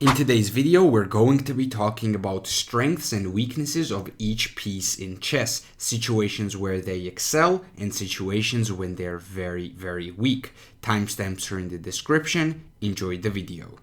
In today's video, we're going to be talking about strengths and weaknesses of each piece in chess, situations where they excel and situations when they're very, very weak. Timestamps are in the description. Enjoy the video.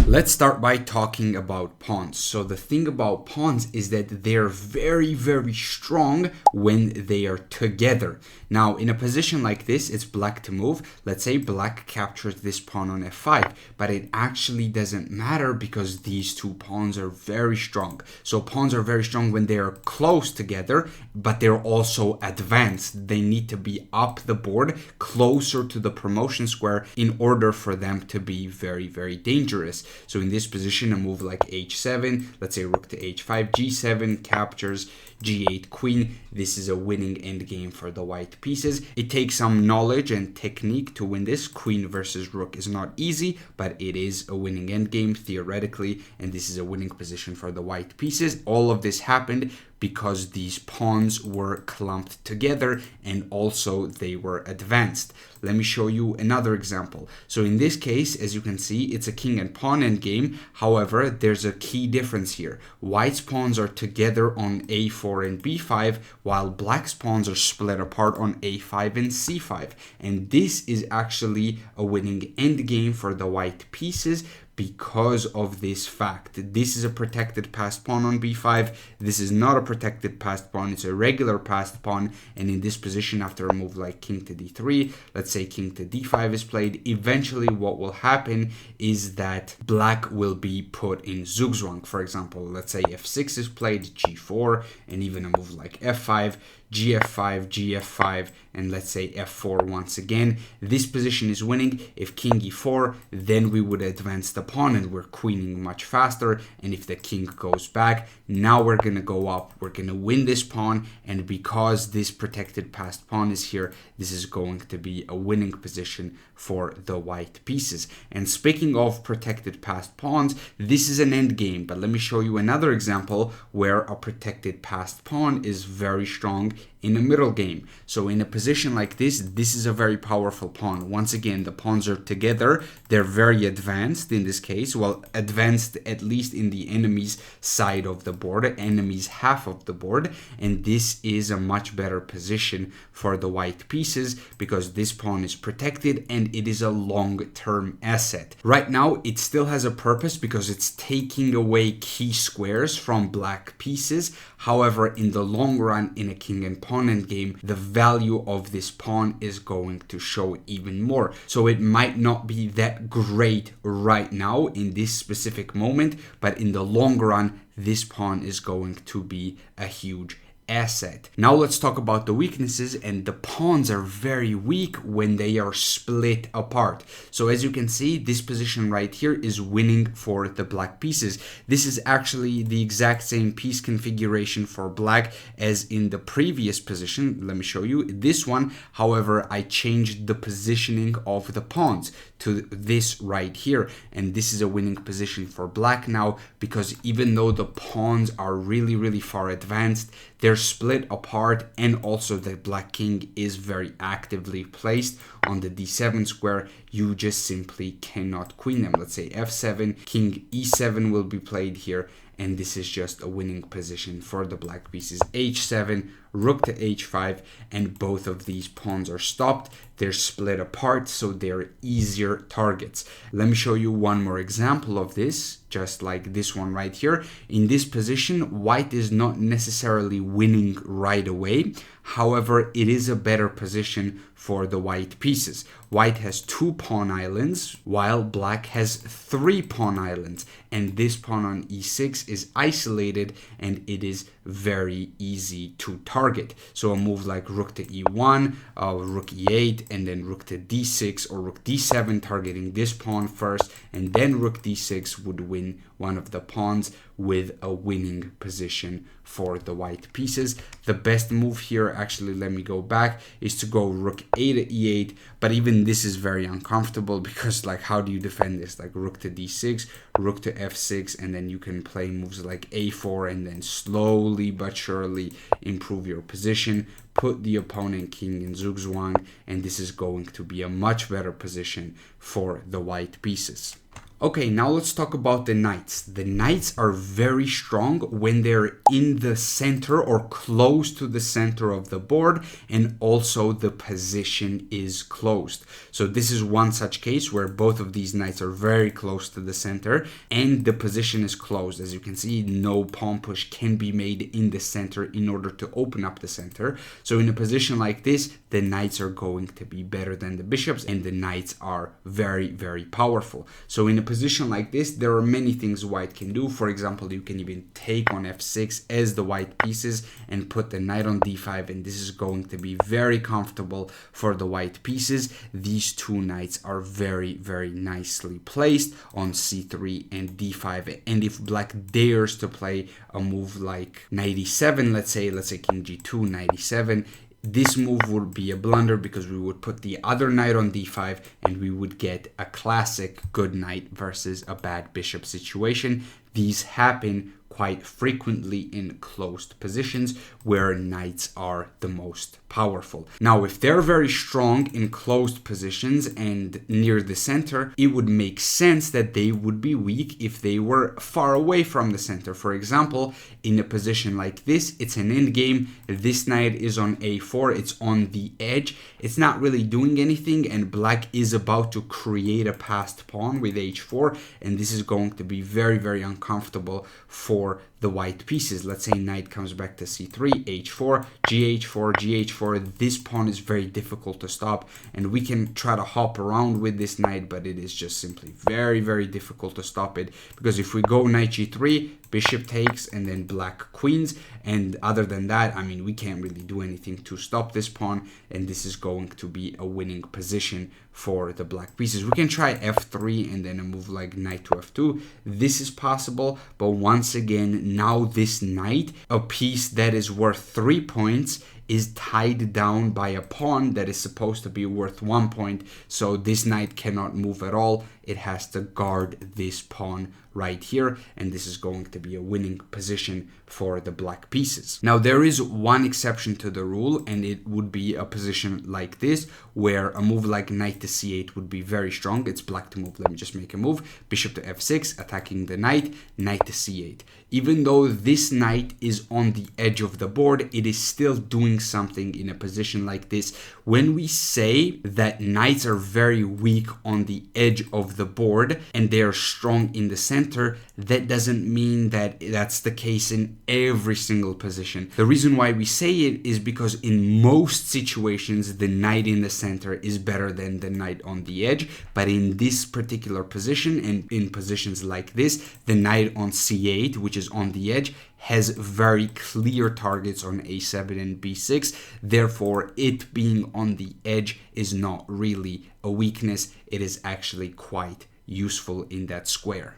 Let's start by talking about pawns. So the thing about pawns is that they're very, very strong when they are together. Now, in a position like this, it's black to move. Let's say black captures this pawn on f5, but it actually doesn't matter because these two pawns are very strong. So pawns are very strong when they are close together, but they're also advanced. They need to be up the board, closer to the promotion square in order for them to be very, very dangerous. So in this position, a move like h7, let's say rook to h5, g7 captures, g8 queen. This is a winning endgame for the white pieces. It takes some knowledge and technique to win this. Queen versus rook is not easy, but it is a winning endgame theoretically, and this is a winning position for the white pieces. All of this happened because these pawns were clumped together and also they were advanced. Let me show you another example. So in this case, as you can see, it's a king and pawn endgame. However, there's a key difference here. White's pawns are together on a4 and b5, while black's pawns are split apart on a5 and c5. And this is actually a winning endgame for the white pieces because of this fact. This is a protected passed pawn on b5. This is not a protected passed pawn. It's a regular passed pawn. And in this position, after a move like king to d3, let's say king to d5 is played, eventually what will happen is that black will be put in zugzwang. For example, let's say f6 is played, g4, and even a move like f5, gf5, gf5, and let's say f4 once again. This position is winning. If king e4, then we would advance the pawn and we're queening much faster. And if the king goes back, now we're going to go up. We're going to win this pawn. And because this protected passed pawn is here, this is going to be a winning position for the white pieces. And speaking of protected passed pawns, this is an endgame. But let me show you another example where a protected passed pawn is very strong in a middle game. So in a position like this is a very powerful pawn. Once again, the pawns are together. They're very advanced in this case. Well, advanced at least in the enemy's side of the board, enemy's half of the board. And this is a much better position for the white pieces because this pawn is protected and it is a long-term asset. Right now, it still has a purpose because it's taking away key squares from black pieces. However, in the long run, in a king and pawn endgame, the value of this pawn is going to show even more. So it might not be that great right now in this specific moment, but in the long run, this pawn is going to be a huge asset. Now let's talk about the weaknesses, and the pawns are very weak when they are split apart. So as you can see, this position right here is winning for the black pieces. This is actually the exact same piece configuration for black as in the previous position. Let me show you this one. However, I changed the positioning of the pawns to this right here, and this is a winning position for black now because even though the pawns are really, really far advanced, they're split apart, and also the black king is very actively placed on the d7 square. You just simply cannot queen them. Let's say f7, king e7 will be played here, and this is just a winning position for the black pieces. h7, rook to h5, and both of these pawns are stopped. They're split apart, so they're easier targets. Let me show you one more example of this, just like this one right here. In this position, white is not necessarily winning right away. However, it is a better position for the white pieces. White has 2 pawn islands, while black has 3 pawn islands. And this pawn on e6 is isolated, and it is very easy to target. So a move like rook to e1, rook e8, and then rook to d6 or rook d7, targeting this pawn first, and then rook d6 would win one of the pawns with a winning position for the white pieces. The best move here, actually, let me go back, is to go rook a to e8, but even this is very uncomfortable because, like, how do you defend this? Like rook to d6, rook to f6, and then you can play moves like a4 and then slowly but surely improve your position, put the opponent king in zugzwang, and this is going to be a much better position for the white pieces. Okay, now let's talk about the knights. The knights are very strong when they're in the center or close to the center of the board, and also the position is closed. So this is one such case where both of these knights are very close to the center and the position is closed. As you can see, no pawn push can be made in the center in order to open up the center. So in a position like this, the knights are going to be better than the bishops, and the knights are very, very powerful. So in a position like this, there are many things white can do. For example, you can even take on f6 as the white pieces and put the knight on d5, and this is going to be very comfortable for the white pieces. These two knights are very, very nicely placed on c3 and d5, and if black dares to play a move like knight e7, let's say king g2, knight e7, this move would be a blunder because we would put the other knight on d5 and we would get a classic good knight versus a bad bishop situation. These happen quite frequently in closed positions where knights are the most powerful. Now, if they're very strong in closed positions and near the center, it would make sense that they would be weak if they were far away from the center. For example, in a position like this, it's an endgame. This knight is on a4, it's on the edge. It's not really doing anything, and black is about to create a passed pawn with h4, and this is going to be very, very uncomfortable for the white pieces. Let's say knight comes back to c3, h4, gh4, gh4. This pawn is very difficult to stop, and we can try to hop around with this knight, but it is just simply very, very difficult to stop it, because if we go knight g3, bishop takes, and then black queens, and other than that, I mean, we can't really do anything to stop this pawn, and this is going to be a winning position for the black pieces. We can try f3 and then a move like knight to f2. This is possible, but once again, now this knight, a piece that is worth 3 points, is tied down by a pawn that is supposed to be worth 1 point. So this knight cannot move at all. It has to guard this pawn right here, and this is going to be a winning position for the black pieces. Now, there is one exception to the rule, and it would be a position like this, where a move like knight to c8 would be very strong. It's black to move. Let me just make a move. Bishop to f6, attacking the knight, knight to c8. Even though this knight is on the edge of the board, it is still doing something in a position like this. When we say that knights are very weak on the edge of the board and they are strong in the center, that doesn't mean that that's the case in every single position. The reason why we say it is because in most situations, the knight in the center is better than the knight on the edge. But in this particular position, and in positions like this, the knight on c8, which is on the edge, has very clear targets on a7 and b6. Therefore, it being on the edge is not really a weakness. It is actually quite useful in that square.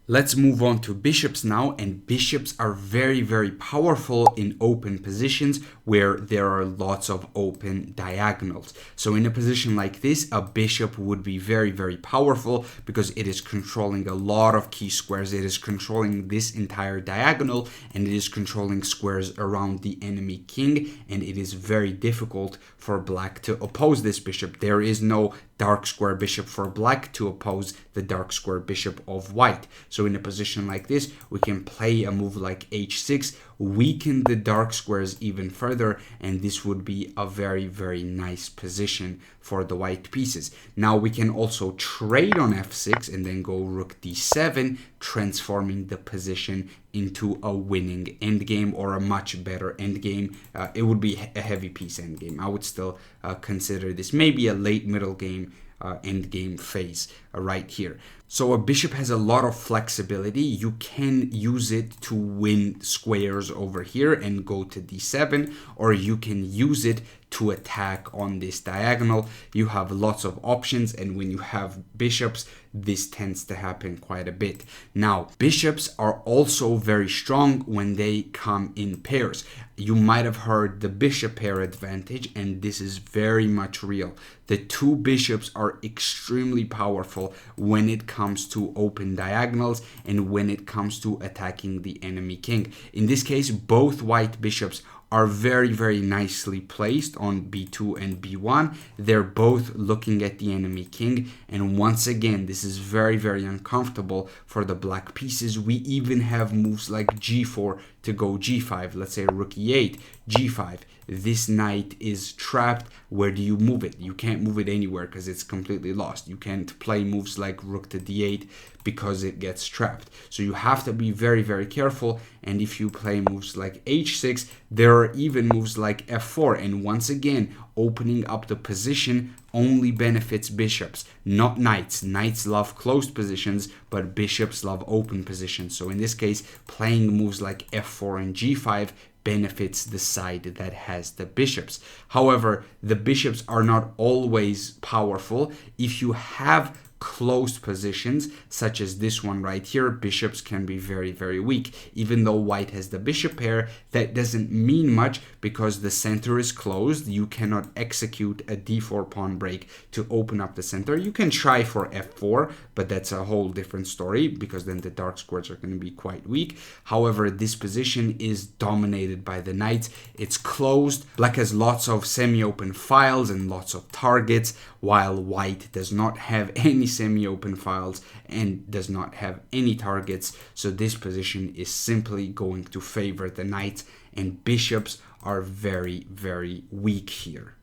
Let's move on to bishops now, and bishops are very, very powerful in open positions where there are lots of open diagonals. So in a position like this, a bishop would be very, very powerful because it is controlling a lot of key squares. It is controlling this entire diagonal, and it is controlling squares around the enemy king, and it is very difficult for black to oppose this bishop. There is no dark square bishop for black to oppose the dark square bishop of white. So in a position like this, we can play a move like h6, weaken the dark squares even further, and this would be a very, very nice position for the white pieces. Now we can also trade on f6 and then go rook d7, transforming the position into a winning endgame or a much better endgame. It would be a heavy piece endgame. I would still consider this maybe a late middle game endgame phase right here. So a bishop has a lot of flexibility. You can use it to win squares over here and go to d7, or you can use it to attack on this diagonal. You have lots of options, and when you have bishops, this tends to happen quite a bit. Now, bishops are also very strong when they come in pairs. you might have heard the bishop pair advantage, and this is very much real. The two bishops are extremely powerful when it comes to open diagonals and when it comes to attacking the enemy king. In this case, both white bishops are very, very nicely placed on b2 and b1. They're both looking at the enemy king, and once again, this is very, very uncomfortable for the black pieces. We even have moves like g4 to go g5. Let's say rook e8, g5. This knight is trapped. Where do you move it? You can't move it anywhere because it's completely lost. You can't play moves like rook to d8 because it gets trapped. So you have to be very, very careful. And if you play moves like h6, there are even moves like f4. And once again, opening up the position only benefits bishops, not knights. Knights love closed positions, but bishops love open positions. So in this case, playing moves like f4 and g5 benefits the side that has the bishops. However, the bishops are not always powerful. If you have closed positions, such as this one right here, bishops can be very, very weak. Even though white has the bishop pair, that doesn't mean much because the center is closed. You cannot execute a d4 pawn break to open up the center. You can try for f4, but that's a whole different story because then the dark squares are going to be quite weak. However, this position is dominated by the knights. It's closed. Black has lots of semi-open files and lots of targets, while white does not have any semi-open files and does not have any targets. So this position is simply going to favor the knights, and bishops are very, very weak here.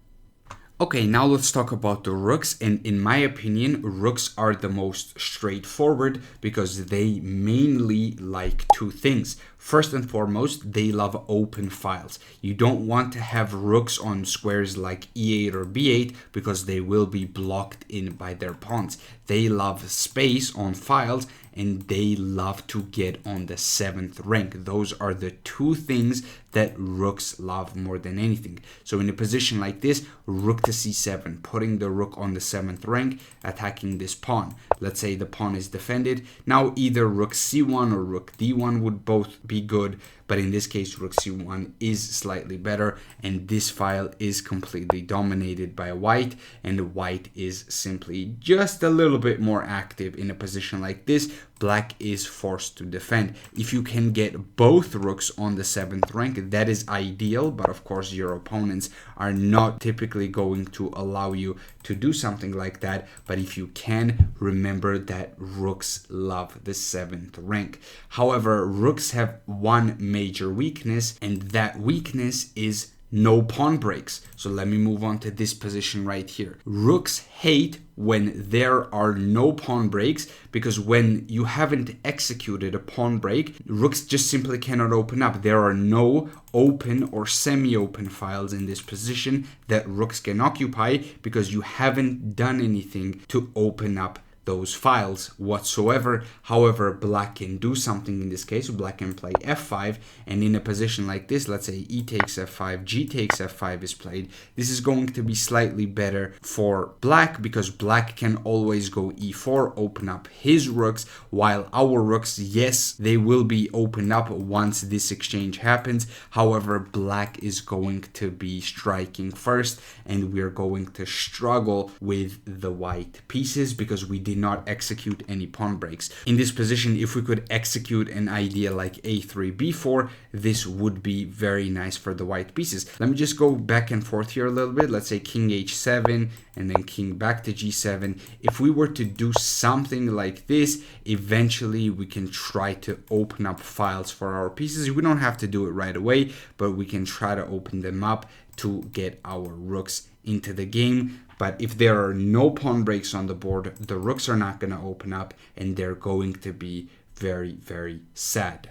Okay, now let's talk about the rooks, and in my opinion, rooks are the most straightforward because they mainly like two things. First and foremost, they love open files. You don't want to have rooks on squares like e8 or b8 because they will be blocked in by their pawns. They love space on files, and they love to get on the 7th rank. Those are the two things that rooks love more than anything. So in a position like this, rook to c7, putting the rook on the 7th rank, attacking this pawn. Let's say the pawn is defended. Now either rook c1 or rook d1 would both be good, but in this case, rook c1 is slightly better, and this file is completely dominated by white, and white is simply just a little bit more active. In a position like this, black is forced to defend. If you can get both rooks on the 7th rank, that is ideal, but of course your opponents are not typically going to allow you to do something like that. But if you can, remember that rooks love the 7th rank. However, rooks have one major weakness, and that weakness is no pawn breaks. So let me move on to this position right here. Rooks hate when there are no pawn breaks, because when you haven't executed a pawn break, rooks just simply cannot open up. There are no open or semi-open files in this position that rooks can occupy because you haven't done anything to open up those files whatsoever. However, black can do something in this case. Black can play f5, and in a position like this, let's say e takes f5, g takes f5 is played. This is going to be slightly better for black because black can always go e4, open up his rooks, while our rooks, yes, they will be opened up once this exchange happens. However, black is going to be striking first, and we're going to struggle with the white pieces because we did not execute any pawn breaks. In this position, if we could execute an idea like a3, b4, this would be very nice for the white pieces. Let me just go back and forth here a little bit. Let's say king h7 and then king back to g7. If we were to do something like this, eventually we can try to open up files for our pieces. We don't have to do it right away, but we can try to open them up to get our rooks into the game. But if there are no pawn breaks on the board, the rooks are not going to open up, and they're going to be very, very sad.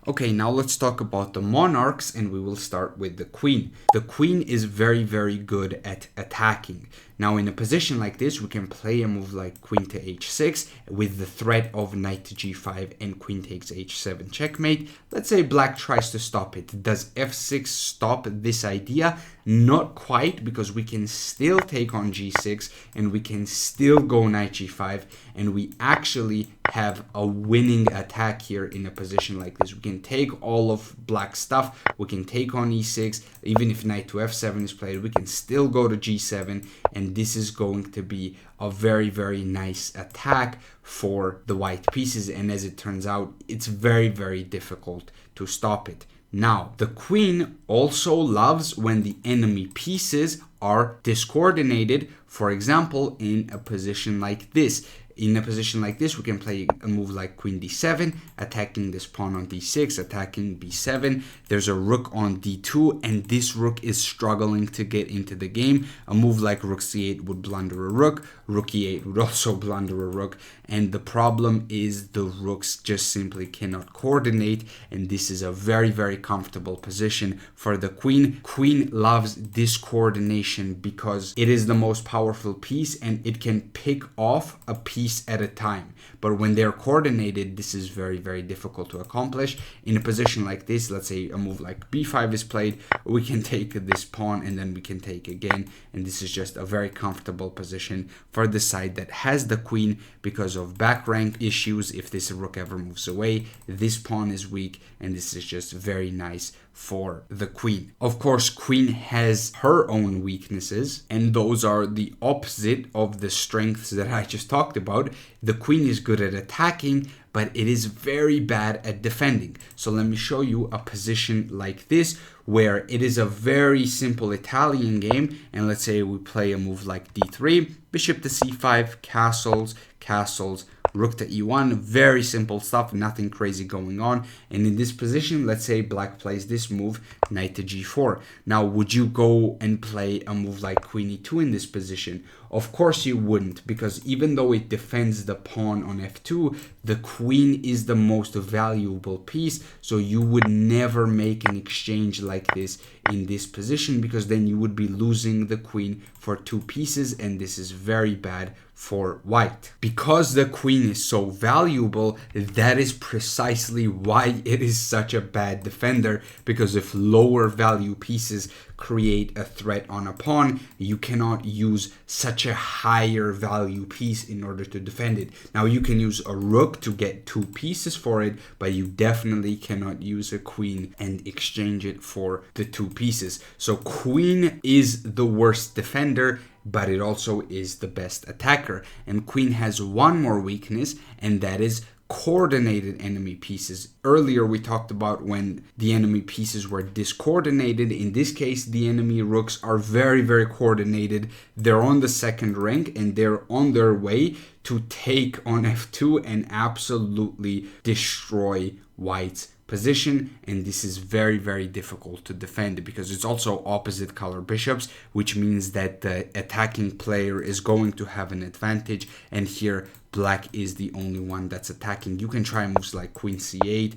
Okay, now let's talk about the monarchs, and we will start with the queen. The queen is very, very good at attacking. Now, in a position like this, we can play a move like queen to h6 with the threat of knight to g5 and queen takes h7 checkmate. Let's say black tries to stop it. Does f6 stop this idea? Not quite, because we can still take on g6 and we can still go knight g5, and we actually have a winning attack here in a position like this. We can take all of black stuff, we can take on e6, even if knight to f7 is played, we can still go to g7, and this is going to be a very, very nice attack for the white pieces, and as it turns out, it's very, very difficult to stop it. Now, the queen also loves when the enemy pieces are discoordinated, for example, in a position like this. In a position like this, we can play a move like queen d7, attacking this pawn on d6, attacking b7. There's a rook on d2, and this rook is struggling to get into the game. A move like rook c8 would blunder a rook, rook e8 would also blunder a rook, and the problem is the rooks just simply cannot coordinate, and this is a very, very comfortable position for the queen. Queen loves this coordination because it is the most powerful piece, and it can pick off a piece at a time. But when they're coordinated, this is very, very difficult to accomplish. In a position like this, let's say a move like b5 is played, we can take this pawn and then we can take again, and this is just a very comfortable position for the side that has the queen because of back rank issues. If this rook ever moves away, this pawn is weak, and this is just very nice for the queen. Of course, queen has her own weaknesses, and those are the opposite of the strengths that I just talked about. The queen is good at attacking, but it is very bad at defending. So let me show you a position like this, where it is a very simple Italian game, and let's say we play a move like d3, bishop to c5, castles, castles, rook to e1, very simple stuff, nothing crazy going on. And in this position, let's say black plays this move, knight to g4. Now, would you go and play a move like queen e2 in this position? Of course you wouldn't, because even though it defends the pawn on f2, the queen is the most valuable piece, so you would never make an exchange like this in this position, because then you would be losing the queen for 2 pieces, and this is very bad for white. Because the queen is so valuable, that is precisely why it is such a bad defender, because if lower value pieces create a threat on a pawn, you cannot use such a higher value piece in order to defend it. Now, you can use a rook to get 2 pieces for it, but you definitely cannot use a queen and exchange it for the 2 pieces. So queen is the worst defender, but it also is the best attacker. And queen has one more weakness, and that is coordinated enemy pieces. Earlier we talked about when the enemy pieces were discoordinated. In this case, the enemy rooks are very, very coordinated. They're on the second rank, and they're on their way to take on f2 and absolutely destroy white's position, and this is very, very difficult to defend because it's also opposite color bishops, which means that the attacking player is going to have an advantage, and here black is the only one that's attacking. You can try moves like queen c8.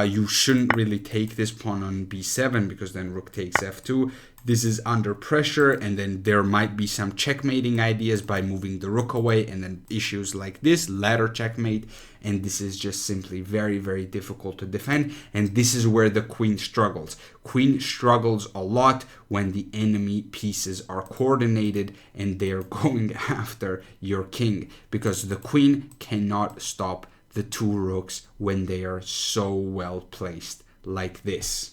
You shouldn't really take this pawn on b7 because then rook takes f2. This is under pressure, and then there might be some checkmating ideas by moving the rook away, and then issues like this, ladder checkmate, and this is just simply very, very difficult to defend, and this is where the queen struggles. Queen struggles a lot when the enemy pieces are coordinated and they're going after your king, because the queen cannot stop the 2 rooks when they are so well placed like this.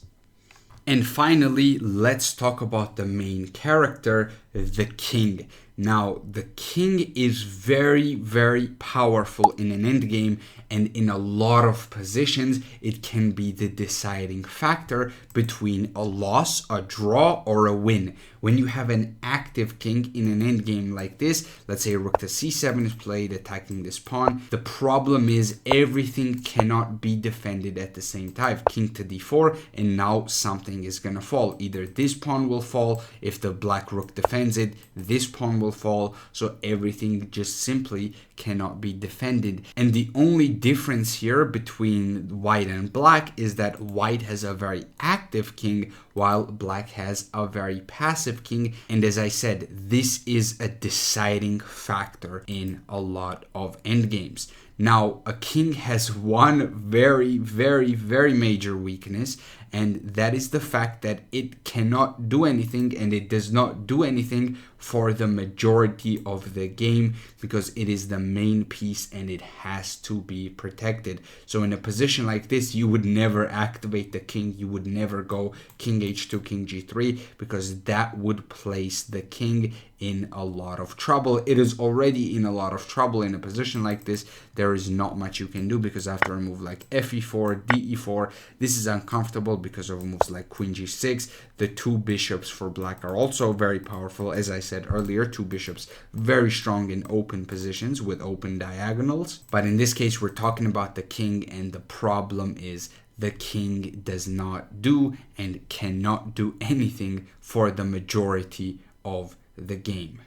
And finally, let's talk about the main character, the king. Now, the king is very, very powerful in an endgame, and in a lot of positions, it can be the deciding factor between a loss, a draw, or a win. When you have an active king in an endgame like this, let's say rook to c7 is played, attacking this pawn, the problem is everything cannot be defended at the same time. King to d4, and now something is gonna fall. Either this pawn will fall, if the black rook defends it, this pawn will fall, so everything just simply cannot be defended. And the only difference here between white and black is that white has a very active king while black has a very passive king, and as I said, this is a deciding factor in a lot of endgames. Now, a king has one very, very, very major weakness, and that is the fact that it cannot do anything, and it does not do anything for the majority of the game because it is the main piece and it has to be protected. So in a position like this, you would never activate the king. You would never go king h2, king g3, because that would place the king in a lot of trouble. It is already in a lot of trouble in a position like this. There is not much you can do because after a move like fe4, de4, this is uncomfortable because of moves like queen g6. The two bishops for black are also very powerful. As I said earlier, two bishops very strong in open positions with open diagonals. But in this case, we're talking about the king, and the problem is the king does not do and cannot do anything for the majority of the game.